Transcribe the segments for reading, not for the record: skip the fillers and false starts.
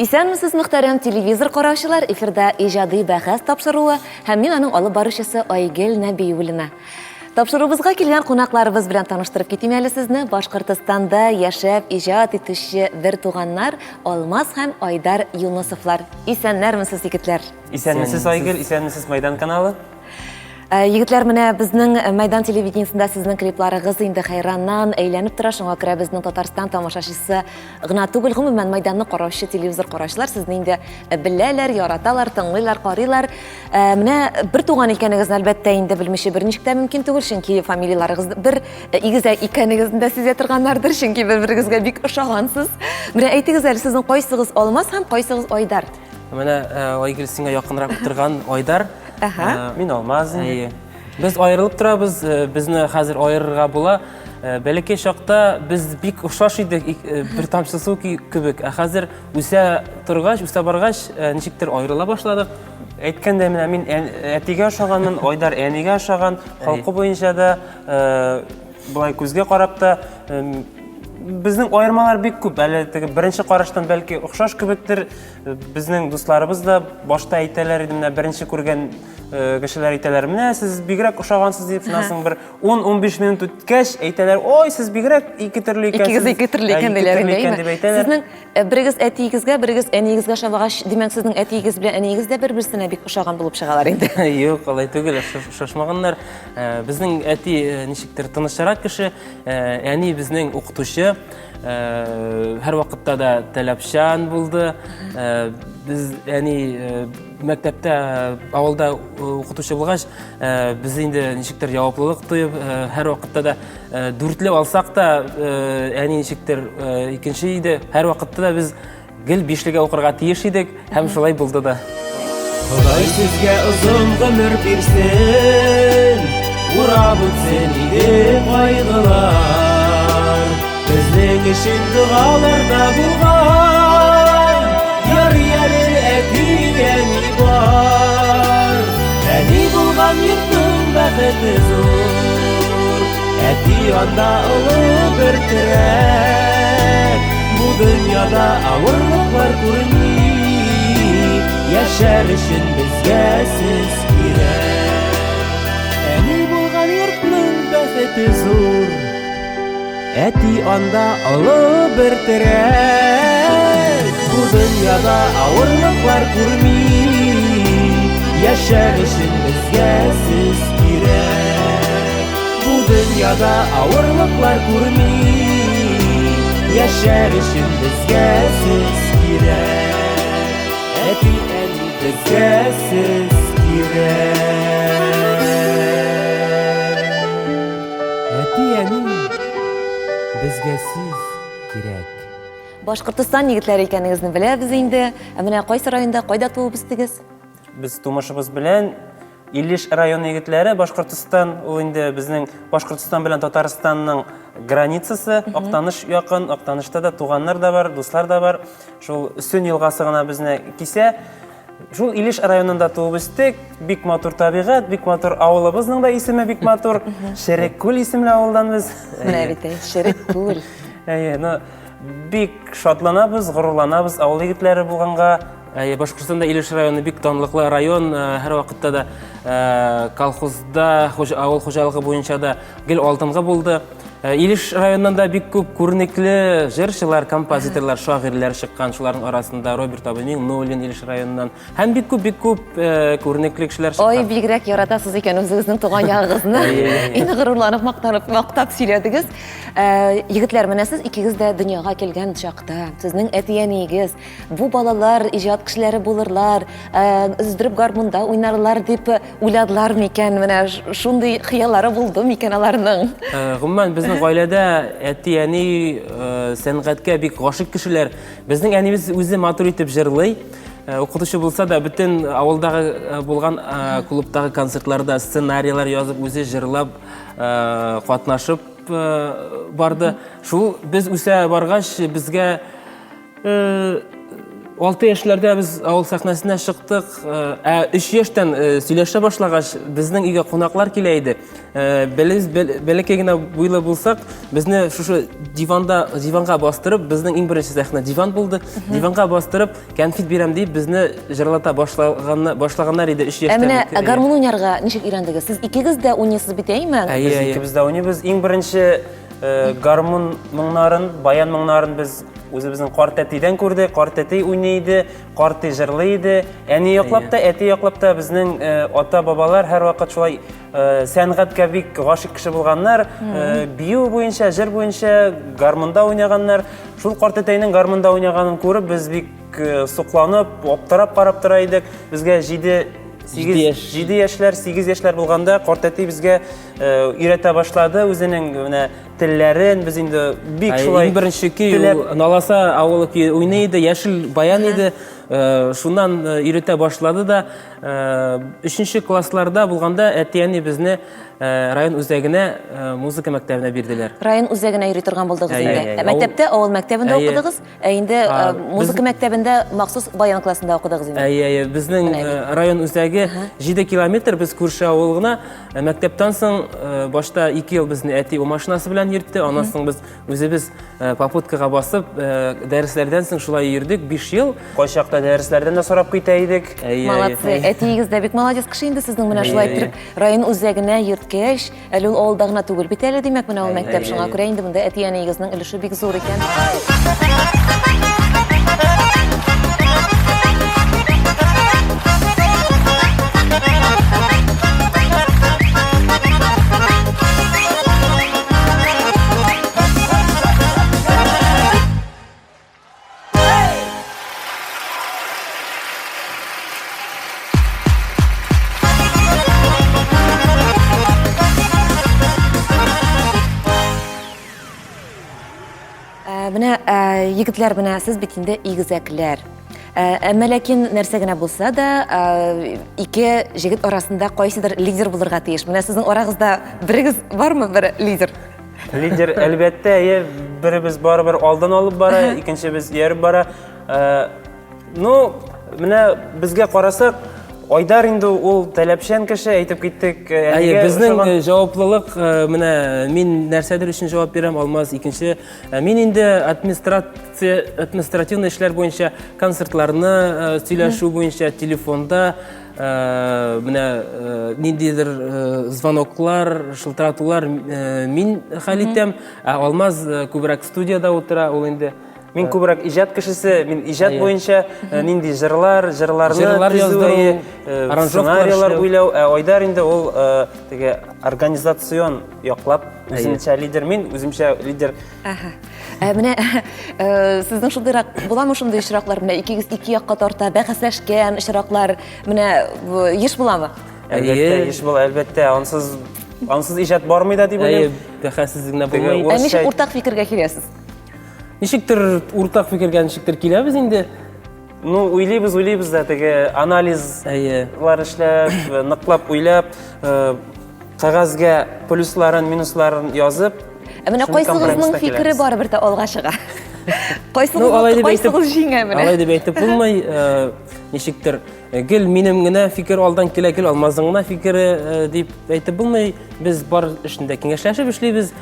Исәнмесез, мөхтәрәм телевизор караучылар, эфирда иҗади бәхәс тапшыруы һәм мин аның алып баручысы Айгөл Нәбиуллина. Тапшыруыбызга килгән кунакларыбыз белән таныштырып китим әле сезне. Башкортстанда яшәп иҗат итүче бер туганнар Алмаз һәм Айдар Юнысовлар. Исәннәрмесез, егетләр? Исәнмесез, Айгөл, исәнмесез, Майдан каналы. Егетләр, менә безнең Майдан телевидениесында сезнең клипларыгыз инде хайраннан әйләнеп тора. Шуңа күрә безнең Татарстан тамашачысы гына түгел, гомумән Майданны караучы телевизор караучылар сезне инде беләләр, яраталар, тыңлыйлар, карыйлар. Менә бер туган икәнегезне әлбәттә инде белмичә берничек тә мөмкин түгел, чөнки фамилияларыгыз бер игезәк икәнегезне дә сизә торганнардыр, чөнки бер-берегезгә бик ошагансыз. Менә әйтегез әле, сезнең кайсыгыз Алмаз һәм кайсыгыз Айдар? Менә Айгөл сиңа якынрак утырган Айдар. Мин Алмаз. Без аерылып торабыз, безне хәзер аерырга була. Бәләкәй чакта без бик охшаш идек, бер тамчы су кебек. Хәзер үсә торгач, үсә баргач, ничектер аерыла башладык. Әйткәндә, менә мин әтигә ошаганмын, Айдар әнигә ошаган, халкы буенча да булай күзгә карап та безнең аермалар бик күп. Әле беренче караштан бәлки охшаш кебектер. Безнең дусларыбыз да башта әйтәләр иде, менә беренче күргән кешеләр әйтәләр, менә сез бигрәк ошагансыз дип, шуннан бер 10-15 минут үткәч әйтәләр, ой, сез бигрәк ике төрле икәнсез. Икегез ике төрле икән диләр. Сезнең берегез әтиегезгә, берегез әниегезгә ошагач, димәк сезнең әтиегез белән әниегез дә бер-берсенә бик ошаган булып чыгалар инде. Юк, алай түгел, ошашмаганнар. Безнең әти ничектер тынычрак кеше, әни безнең укытучы. Һәр вакытта да таләпчән булды. Biz yani мәктәптә, авылда укытучы булгач, без инде ничектер җаваплылык тоеп, һәр вакытта да дүртләп алсак та, әни ничектер икенче иде. Һәр вакытта да без гел бишлегә укырга тиеш идек, һәм шулай булды да. Ходай сезгә озын гомер бирсен, урап үтсен иде кайгылар. Безнең өчен дугаларда булган, яр-яр әни бар. Әни булган йортның бәхете зур, әти анда олы бер терәк. Бу дөньяда авырлыклар күрми, яшәр өчен безгә сез кирәк. Әни булган йортның бәхете зур, әти анда олы бер терәк. Бу дөньяда авырлыклар күрми, яшәр өчен безгә сез кирәк. Бу дөньяда авырлыклар күрми, яшәр өчен безгә сез кирәк. Әти, әни, безгә сез кирәк. Әти, әни, безгә сез кирәк. Башкортстан егетләре икәнегезне беләбез инде. Менә кайсы районда, кайда туып үстегез? Без тумышыбыз белән Иллиш районы егетләре, Башкортстан, ул инде безнең Башкортстан белән Татарстанның границасы, Актаныш якын, Актанышта да туганнар да бар, дуслар да бар. Шул Сөн елгасы гына безне кисә. Шул Иллиш районында туып үстек, бик матур табигать, бик матур авылыбызның да исеме бик матур. Шәреккүл исемле авылдан без. Менә бит, Шәреккүл. Бик шатланабыз, горурланабыз авыл егетләре булганга. Башкортстанда Иллиш районы бик танылыклы район, һәр вакытта да колхозда, авыл хуҗалыгы буенча да гел алтынга булды. Иллиш районында да бик күп күренекле җырчылар, композиторлар, шагыйрьләр чыккан, шуларның арасында Роберт Абыйның Иллиш районыннан һәм бик күп күренекле кешеләр чыккан. Ой, бигрәк яратасыз икән үзегезнең туган ягыгызны. Инде горурланып, мактап сөйләдегез. Егетләр, менә сез икегез дә дөньяга килгән чакта, сезнең әти-әниегез бу балалар иҗат кешеләре булырлар, өздереп гармунда уйнарлар дип уйладылар микән? Менә шундый хыяллары булды микән аларның? Гомумән безнең гаиләдә әти-әни сәнгатькә бик гашык кешеләр. Безнең әнибез үзе матур итеп җырлый. Укытучы булса да, бөтен авылдагы булган клубтагы концертларда сценарийлар язып, үзе җырлап, катнашып барды. Шул без үсә баргач, безгә 6 яшьләрдә без авыл сәхнәсенә чыктык. 3 яшьтән сөйләшә башлагач, безнең өйгә кунаклар килә иде. Бәләкәй генә буйлы булсак, безне шушы диванга бастырып, безнең иң беренче сәхнә диван булды. Диванга бастырып, конфет бирәм дип, безне җырлата башлаганнар иде 3 яшьтән. Менә гармун уйнарга ничек өйрәндегез? Сез икегез дә уйныйсыз бит, әйме? Biz ikimiz de oynayız. İlk birinci garmon mыңнарын, bayan mыңнарын biz özümüzün quartetiden gördük. Quarteti oynaydı, quartet jırlıydı. Әни яклап та, әти яклап та безнең ата-бабалар һәр вакыт шулай сәнгатькә бик гашык кеше булганнар. Бию буенча, җыр буенча гармонда уйнаганнар. Шул quartetның гармонда уйнаганын күреп, без бик сукланып, аптырап карап тора идек. Безгә 7 яшьләр, 8 яшьләр булганда quarteti безгә өйрәтә башлады. Үзенең менә телләрен biz инде бик шулай беренче көй Наласа авылы көй уйный иде, яшел баян иде. Шуннан өйрәтә башлады да 3нче классларда булганда әтияне безне район үзәгенә музыка мәктәбенә бирделәр. Район үзәгенә йөри торган булдыгыз инде. Мәктәптә, авыл мәктәбендә укыдыгыз, инде музыка мәктәбендә махсус баян классында укыдыгыз инде. Безнең район үзәге 7 километр, без күрше авыл гына. Мәктәптән соң башта 2 ел безне әти машинасы белән йөртте. Аннан соң без үзебез попуткага басып, дәресләрдән соң шулай йөрдек 5 ел. Кайчакта дәресләрдән дә сорап китә идек. Молодцы. Әтиегез дә бик молодец кеше инде сезнең менә шулай итеп район үзәгенә йөрткәч, әле ул авылда гына түгел бит әле, димәк, менә ул мәктәп шуңа күрә инде монда әти-әниегезнең өлеше бик зур икән. Менә егетләр, менә сез бит инде игезәкләр. Әмма ләкин нәрсә генә булса да, ике җегет арасында кайсыдыр лидер булырга тиеш. Менә сезнең арагызда берегез бармы, бер лидер? Лидер әлбәттә, беребез барыбер алдан алып бара, икенчебез ярып бара. Ну, менә безгә карасак, Айдар инде ул таләпчән кеше, әйтеп киттек. Безнең җаваплылык, менә мин нәрсәдер өчен җавап бирәм, Алмаз икенче. Мин инде административ эшләр буенча концертларны сөйләшү буенча телефонда менә ниндидер звоноклар, шылтыратулар мин хәл итәм. Алмаз күбрәк студияда утыра, ул инде Мин күбрәк иҗат кешесе, мин иҗат буенча нинди җырларны язу, сценарийлар уйлау, Айдар инде ул теге организацион яклап үзенчә лидер, мин үземчә лидер. Менә сезнең шундыйрак буламы шундый очраклар, менә икегез ике якка тарта, бәхәсләшкән очраклар, менә еш буламы? Әлбәттә, еш була, әлбәттә, ансыз иҗат бармый да дип уйлыйм. Бәхәссезлек булмый. Ничек уртак фикергә киләсез? Ничектер уртак фикергә ничектер киләбез инде. Ну, уйлыйбыз да, теге анализлар эшләп, ныклап уйлап, кагазга плюсларын, минусларын язып. Менә кайсыгызның фикере барыбер дә алга чыга. Кайсыгыз җиңә менә. Алай дип әйтеп булмый, ничектер гел минем генә фикер алдан килә, гел Алмазның гына фикере дип әйтеп булмый. Без бар эшендә киңәшләшеп эшлибез.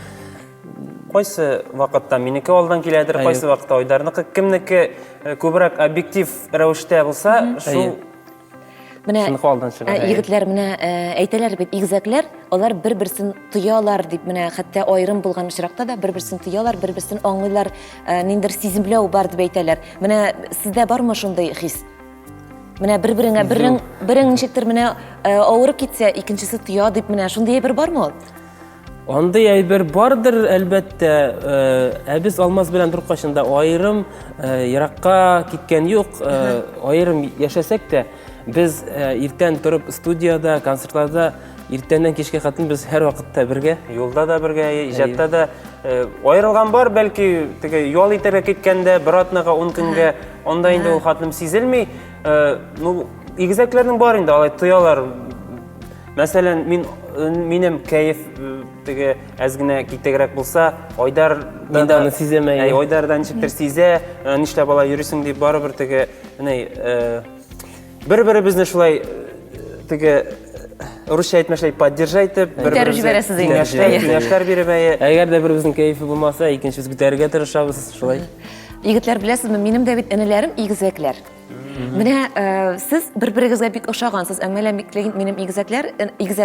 Кайсы вакытта минеке алдан киләдер, кайсы вакытта Айдарныкы, кемнеке күбрәк объектив рәвештә булса, шул шуны алдан чыга. Егетләр менә әйтәләр бит, игезәкләр, алар бер-берсен тоялар дип, менә хәтта аерым булган очракта да бер-берсен тоялар, бер-берсен аңлыйлар, ниндер сиземләү бар дип әйтәләр. Менә сездә бармы шундый хис? Менә бер-береңә берең ничектер менә авырып китсә, икенчесе тоя дип, менә шундый бер бармы ул? Андый әйбер бардыр, әлбәттә. Без Алмаз белән беркайчанда аерым еракка киткән юк. Аерым яшәсәк тә, без иртән торып студияда, концертларда иртәннән кичкә хатын без һәр вакытта бергә. Юлда да бергә, иҗатта да аерылган бар, бәлки теге ял итәргә киткәндә, бер атнага 10 көнгә, анда инде ул хатым сизелми. Ну, игезәкләрнең бар инде, алай тоялар. Мәсәлән, мин минем кәеф теге әз генә китегрәк булса, Айдар Мин дә аны сизәм, Айдардан ничектер сизә, нишләп ала йөрисең дип барыбер теге бер-беребезне шулай теге русча әйтмәшләй поддержать итеп, Күтәреп җибәрәсез инде. киңәшләр биреп Әгәр дә беребезнең кәефе булмаса, икенчебез күтәрергә тырышабыз, шулай. Егетләр, беләсезме, минем дә бит энеләрем игезәкләр. Менә сез бер-берегезгә бик охшагансыз, әмма минем игезәк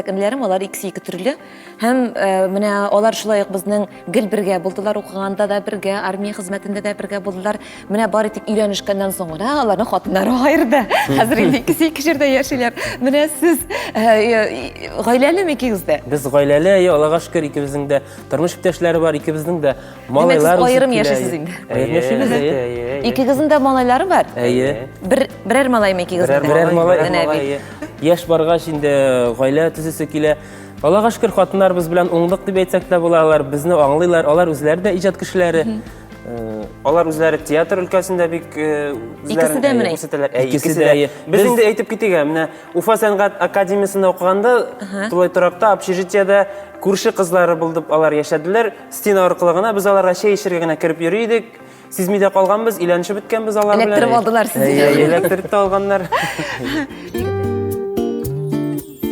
энеләрем, алар икесе ике төрле. Һәм менә алар шулай ук безнең гел бергә булдылар, укыганда да бергә, армия хезмәтендә дә бергә булдылар. Менә бары тик өйләнешкәннән соң гына аларның хатыннары аерды. Хәзер инде икесе ике җирдә яшиләр. Менә сез гаиләлеме икегез дә? Без гаиләле, Аллага шөкер, икебезнең дә тормыш иптәшләре бар, икебезнең дә малайлар. Демәк, сез аерым яшисез инде. Аерым яшибез, Икегезнең дә малайлары бар? Берәр малаймы икегезнең? Берәр малай. Яшь баргач инде гаилә төзесе килә. Аллага шөкер, хатыннарыбыз белән уңдык дип әйтсәк тә була, алар безне аңлыйлар, алар үзләре дә иҗат кешеләре. Алар үзләре театр өлкәсендә бик Икесе дә менә. Икесе дә. Без инде әйтеп китик, менә Уфа сәнгать академиясында укыганда, тулай торакта общежитиедә күрше кызлары булдып алар яшәделәр. Стена аркылы гына без аларга чәй эчәргә генә кирип йөри идек. Сизмидә калганбыз, иләнешеп беткәнбез алар белән. Электрип алдылар сезне. Электрип тә алганнар.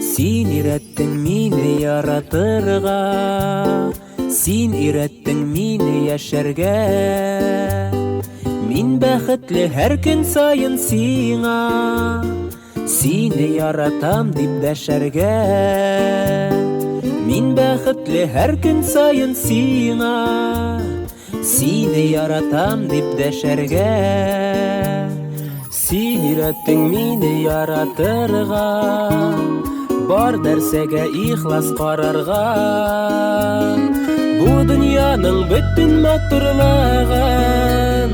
Син ирәттең мине яратырга, син ирәттең мине яшәргә. Мин бәхетле һәр көн сайын сиңа, сине яратам дип дәшәргә. Мин бәхетле һәр көн сайын сиңа, сине яратам дип дәшәргә. Син ирәттең мине яратырга, бар нәрсәгә ихлас карарга. Бу дөньяның бөтен матурлыгын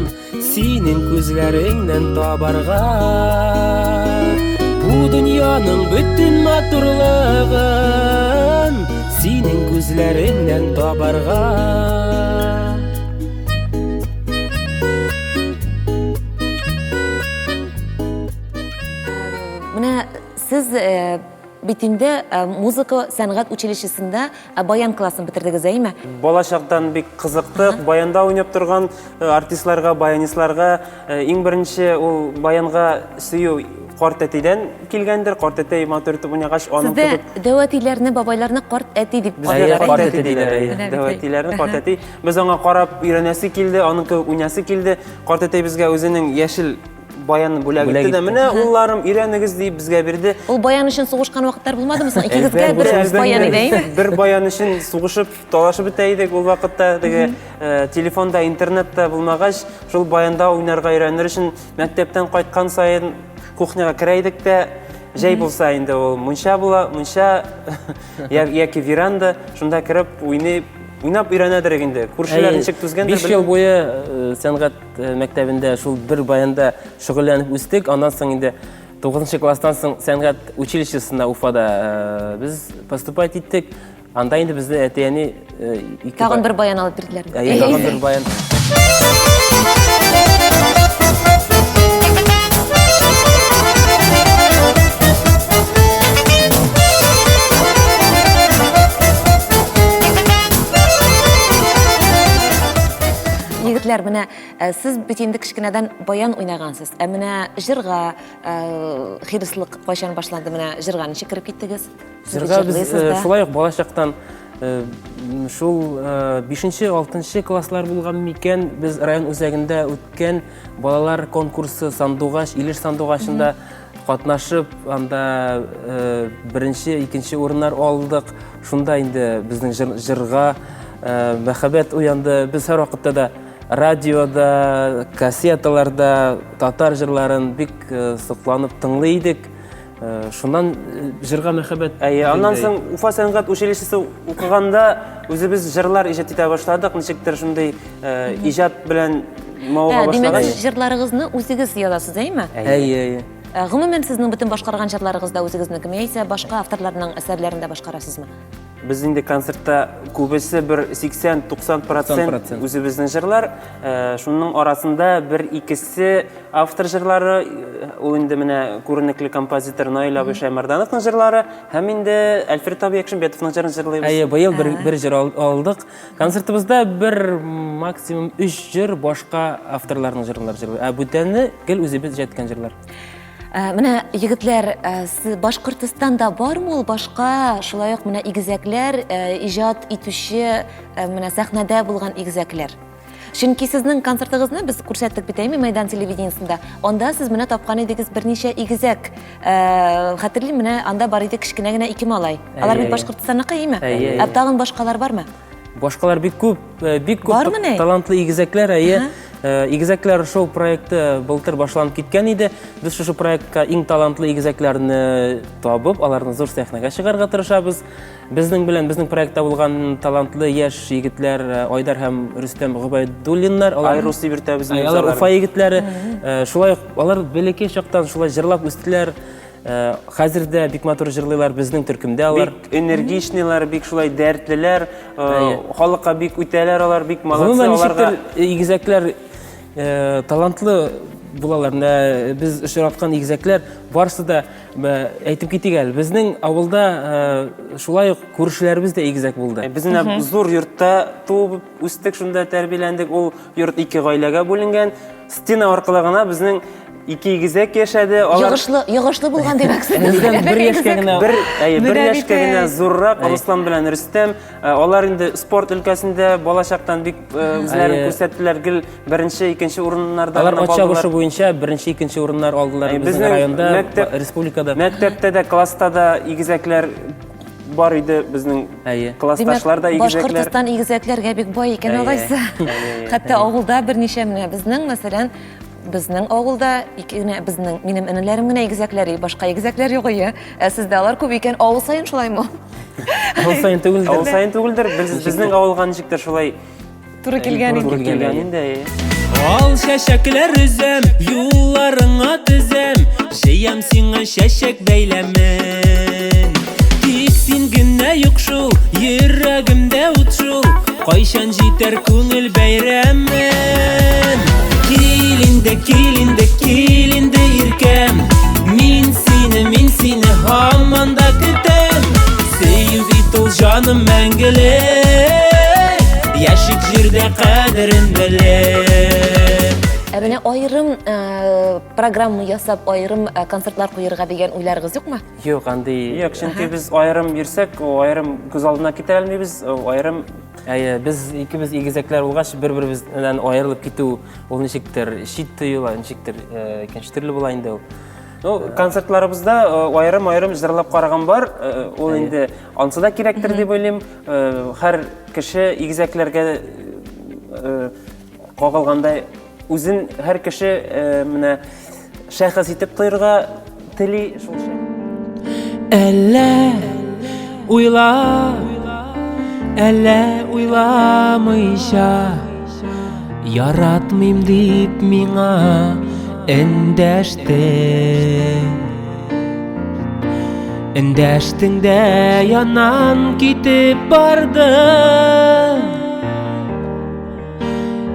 синең күзләреңнән табарга. Бу дөньяның бөтен матурлыгын синең күзләреңнән табарга. Менә сез бит инде музыка сәнгать училищесында баян классын бетердегез, әйме? Бала чактан бик кызыктык, баянда уйнап торган артистларга, баянистларга иң беренче ул баянга сөю карт әтидән килгәндер. Карт әтәй матур итеп уйнагач, аның Сездә дәвәтиләрне, бабайларны карт әти дип карт әти диләр. Дәвәтиләрне карт әти. Без аңа карап өйрәнәсе килде, аның кебек уйнасы килде. Карт әтәй безгә үзенең яшел баянны бүләк итте дә, менә улларым өйрәнегез дип безгә бирде. Ул баян өчен сугышкан вакыттар булмадымы соң? Икегезгә бер баян иде, әйме? Бер баян өчен сугышып, талашып бетә идек ул вакытта. Теге телефонда, интернетта булмагач, шул баянда уйнарга өйрәнер өчен мәктәптән кайткан сайын кухняга керә идек тә, җәй булса инде ул мунча була, мунча яки веранда, шунда кереп уйнап өйрәнәдер инде. Күршеләр ничек түзгәндер. 5 ел буе сәнгать мәктәбендә шул бер баянда шөгыльләнеп үстек. Аннан соң инде 9 класстан соң сәнгать училищесына Уфада без поступать иттек. Анда инде безне әтәне Тагын бер баян алып бирделәр. Тагын бер баян. Егетләр, менә сез бит инде кичкенәдән баян уйнагансыз. Менә җырга хирыслык кайчан башланды? Менә җырга ничек кирип киттегез? Җырга без шулай ук бала чактан шул 5-6 класслар булган микән, без район үзәгендә үткән балалар конкурсы Сандугач, Илеш Сандугачында катнашып, анда беренче, икенче урыннар алдык. Шунда инде безнең җырга мәхәббәт уянды. Без һәр вакытта да радиода, кассеталарда татар җырларын бик сокланып тыңлый идек. Шуннан җырга мәхәббәт. Аннан соң Уфа сәнгать училищесы укыганда үзебез җырлар иҗат итә башладык. Ничектер шундый иҗат белән мавыга башлагач. Димәк, җырларыгызны үзегез язасыз, әйме? Гомумән сезнең бөтен башкарган җырларыгызда үзегезнеке яисә башка авторларның әсәрләрендә башкарасызмы? Biz инде концертта күбесе bir 80-90% үзебезнең җырлар. Шуның арасында bir икесе автор җырлары, ул инде менә күренекле композитор Наил абый Шаймардановның җырлары, һәм инде Альфред абый Якшинбетовның җырын җырлыйбыз. Быел bir җыр алдык. Концертыбызда bir максимум 3 җыр башка авторларның җырлары җырлый. Бүтәне гел үзебез җәткән җырлар. Менә егетләр, Башкортстанда бармы ул башка шулай ук менә игезәкләр иҗат итүче менә сәхнәдә булган игезәкләр? Чөнки сезнең концертыгызны без күрсәттек бит әйме Мәйдан телевидениесында. Анда сез менә тапкан идегез берничә игезәк. Хәтерлим, менә анда бар иде кичкенә генә 2 малай. Алар бит Башкортстанныкы әйме? Тагын башкалар бармы? Башкалар бик күп талантлы игезәкләр, игезәкләр шоу проекты былтыр башланып киткән иде. Без шушы проектка иң талантлы игезәкләрне табып, аларны зур сәхнәгә чыгарга тырышабыз. Безнең проектта булган талантлы яшь егетләр Айдар һәм Рөстәм Гобайдуллиннар, Айрус дип йөртәбез. Алар Уфа егетләре, шулай алар бәләкәй чактан шулай җырлап үстеләр. Хәзер дә бик матур җырлыйлар безнең төркемдә алар. Бик энергичныйлар, бик шулай дәртлеләр, халыкка бик үтәләр, алар бик молодцы аларга. Игезәкләр талантлы булалар. Без очраткан игезәкләр барысы да әйтеп китик әле. Безнең авылда шулай ук күршеләребез дә игезәк булды. Безнең зур йортта туып үстек, шунда тәрбияләндек. Ул йорт 2 гаиләгә бүленгән. Стена аркылы гына безнең 2 игезәк яшәде. Йогышлы булган димәксез. Бездән 1 яшькә генә, бер яшькә генә зуррак Руслан белән Рөстәм. Алар инде спорт өлкәсендә балачактан бик үзләрен күрсәттеләр. Гел беренче, икенче урыннарда алар чабышы буенча беренче, икенче урыннар алдылар безнең районда, республикада. Мәктәптә дә, класста да игезәкләр бар иде безнең классташлар да игезәкләр. Башкортстан игезәкләргә бик бай икән алайса. Хәтта авылда берничә менә безнең, мәсәлән, безнең авылда минем энеләрем генә игезәкләр, башка игезәкләр юк ие. Сездә алар күп икән, авыл сайын шулаймы? Авыл сайын түгелдер. Авыл сайын түгелдер. Безнең авылга ничектер шулай туры килгән инде. Ал чәчәкләр үзем, юлларыңа тезем, җыям сиңа чәчәк бәйләмен. Тик син генә юк шул, йөрәгемдә ут шул, кайчан җитәр күңел бәйрәмен. Килинде иркәм, мин сине һаман да көтәм. Сөю бит ул җаным мәңгелек, яшик җирдә кадерен белә. Менә айрым программа ясап, айрым концертлар куярга дигән уйларыгыз юкмы? Юк, андый. Юк, чөнки без айрым бирсәк, айрым күз алдына китә алмыйбыз. Айрым Без икебез игезәкләр булгач, бер-беребез белән аерылып китү, ул ничектер чит тоела, ничектер икенче төрле була инде ул. Концертларыбызда айрым җырлап караган бар. Ул инде ансы да кирәктер дип уйлыйм. Һәр кеше игезәкләргә кагылгандай үзен һәр кеше менә шәхес итеп тоярга тели шул Әллә уйламыйча, яратмыйм дип миңа Эндәштең дә яннан китеп барды.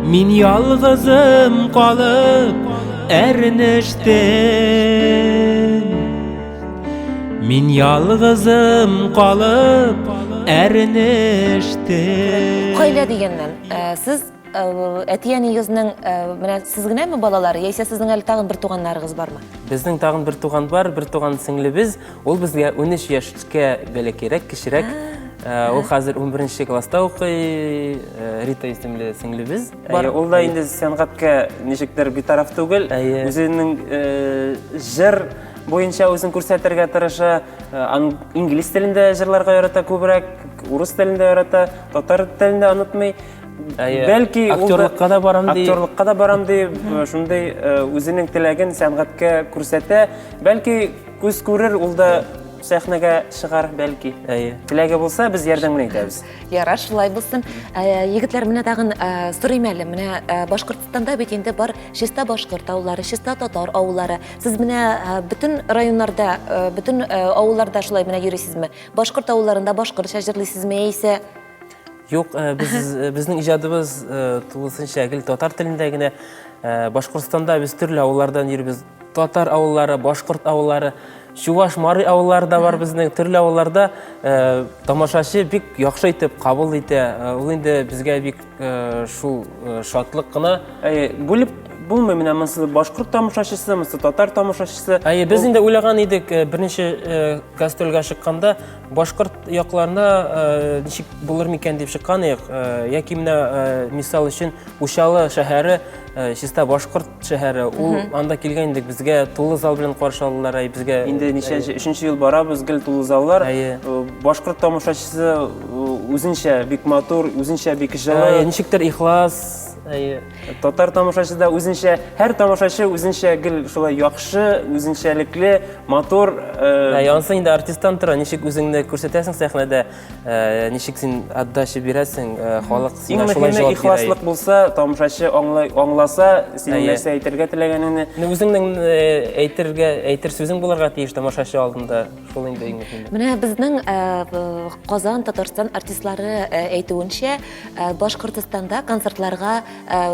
Мин ялгызым калып әрнештем. Мин ялгызым калып әрнештем. Кайла дигәннән, сез әтиянегезнең менә сез генәме балалары, яисә сезнең әле тагын бер туганнарыгыз бармы? Безнең тагын бер туган бар, бер туган сеңлебез. Ул безгә 13 яшькә бәләкәрәк, кечерәк. Ул хәзер 11нче класста укый. Рита исемле сеңлебез. Ул да инде сәнгатькә ничектер битараф түгел. Үзенең җыр буенча үзен күрсәтергә тырыша. Инглиз телендә җырларга ярата күбрәк, урыс телендә ярата, татар телендә онытмый. Бәлки актерлыкка да барам дип, шундай үзенең теләген сәнгатькә күрсәтә. Бәлки күз күрер, ул да сәхнәгә чыгар бәлки. Теләге булса, без ярдәм генә итәбез. Ярар, шулай булсын. Егетләр, менә тагын сорыйм әле. Менә Башкортстанда бит инде бар чиста башкорт авыллары, чиста татар авыллары. Сез менә бөтен районнарда, бөтен авылларда шулай менә йөрисезме? Башкорт авылларында башкортча җырлыйсызмы яисә? Юк, безнең иҗатыбыз тулысынча гел татар телендә генә. Башкортстанда без төрле авыллардан йөрибез. Татар авыллары, башкорт авыллары, Чуваш, Марый авыллары да бар безнең. Төрле авылларда тамашачы бик яхшы итеп кабул итә. Ул инде безгә бик шул шатлык кына. Бүлеп булмый менә монсы башкорт тамашачысы, монсы татар тамашачысы. Без инде уйлаган идек, беренче гастрольгә чыкканда башкорт якларына ничек булыр микән дип чыккан идек. Яки менә мисал өчен Ушалы шәһәре чиста башкорт шәһәре. Ул анда килгән идек, безгә тулы зал белән каршы алдылар. Безгә Инде ничәнче 3нче ел барабыз, гел тулы заллар. Башкорт тамашачысы үзенчә бик матур, үзенчә бик җылы. Ничектер ихлас. Татар тамашачысы да үзенчә, һәр тамашачы үзенчә гел шулай яхшы, үзенчәлекле, матур. Янсы инде артисттан тора, ничек үзеңне күрсәтәсең сәхнәдә, ничек син отдача бирәсең, халык сиңа шулай җавап бирә. Ихласлык булса, тамашачы аңласа, син нәрсә әйтергә теләгәнеңне. Үзеңнең әйтер сүзең булырга тиеш тамашачы алдында. Шул инде иң мөһиме. Менә безнең Казан, Татарстан артистлары әйтүенчә, Башкортстанда концертларга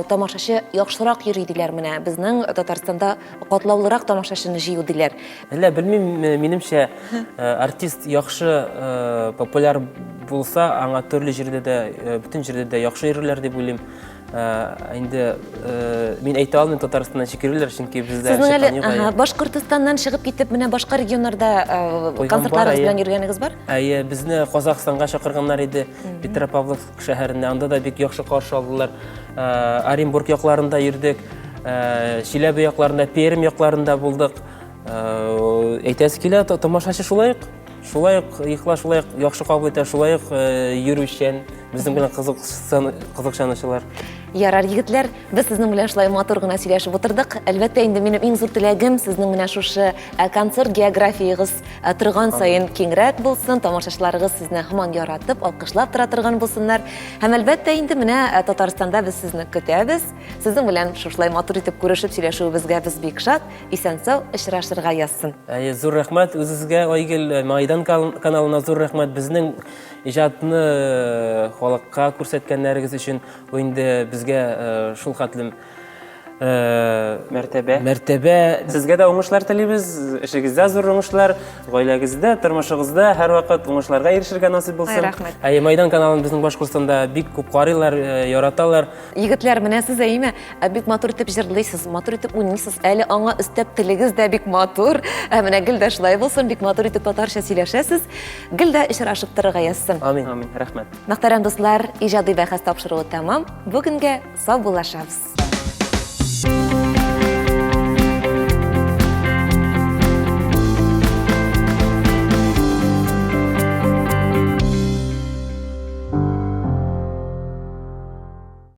тамашачы яхшырак йөри диләр менә. Безнең Татарстанда катлаулырак тамашачыны җыю диләр. Әллә белмим, минемчә артист яхшы популяр булса, аңа төрле җирдә дә, бөтен җирдә дә яхшы йөриләр дип уйлыйм. Инде мин әйтә алмыйм Татарстаннан чикерүләр, чөнки бездә Сезнең әле Башкортстаннан чыгып китеп менә башка регионнарда концертларыгыз белән йөргәнегез бар? Безне Казакъстанга чакырганнар иде, Петропавловск шәһәрендә. Анда да бик яхшы каршы алдылар. Оренбург якларында йөрдек, Чиләбе якларында, Пермь якларында булдык. Әйтәсе килә, тамашачы шулай ихла, шулай яхшы кабул итә, шулай йөрүчән, безнең белән кызыксынучылар. Ярар, егетләр, без сезнең белән шулай матур гына сөйләшеп утырдык. Әлбәттә, инде минем иң зур теләгем сезнең менә шушы концерт географиягыз торган саен киңрәк булсын, тамашачыларыгыз сезне һаман яратып, алкышлап тора торган булсыннар. Һәм әлбәттә, инде менә Татарстанда без сезне көтәбез. Сезнең белән шушылай матур итеп күрешеп сөйләшүебезгә без бик шат. Исән-сау очрашырга язсын. Зур рәхмәт үзегезгә, Айгөл, Майдан каналына зур рәхмәт. Безнең иҗатны халыкка күрсәткәннәрегез өчен. Инде безгә шул хәтлем мәртәбә. Сезгә дә уңышлар телибез, эшегездә зур уңышлар, гаиләгездә, тормышыгызда һәр вакыт уңышларга ирешергә насыйп булсын. Рәхмәт. Майдан каналын безнең Башкортстанда бик күп карыйлар, яраталар. Егетләр, менә сез әйме, бик матур итеп җырлыйсыз, матур итеп уйныйсыз. Әле аңа өстәп телегез дә бик матур. Менә гел дә шулай булсын, бик матур итеп татарча сөйләшәсез. Гел дә очрашып торырга язсын. Амин. Рәхмәт. Мөхтәрәм дуслар, иҗади бәхәс тапшыруы тәмам. Бүгенгә сау булашабыз.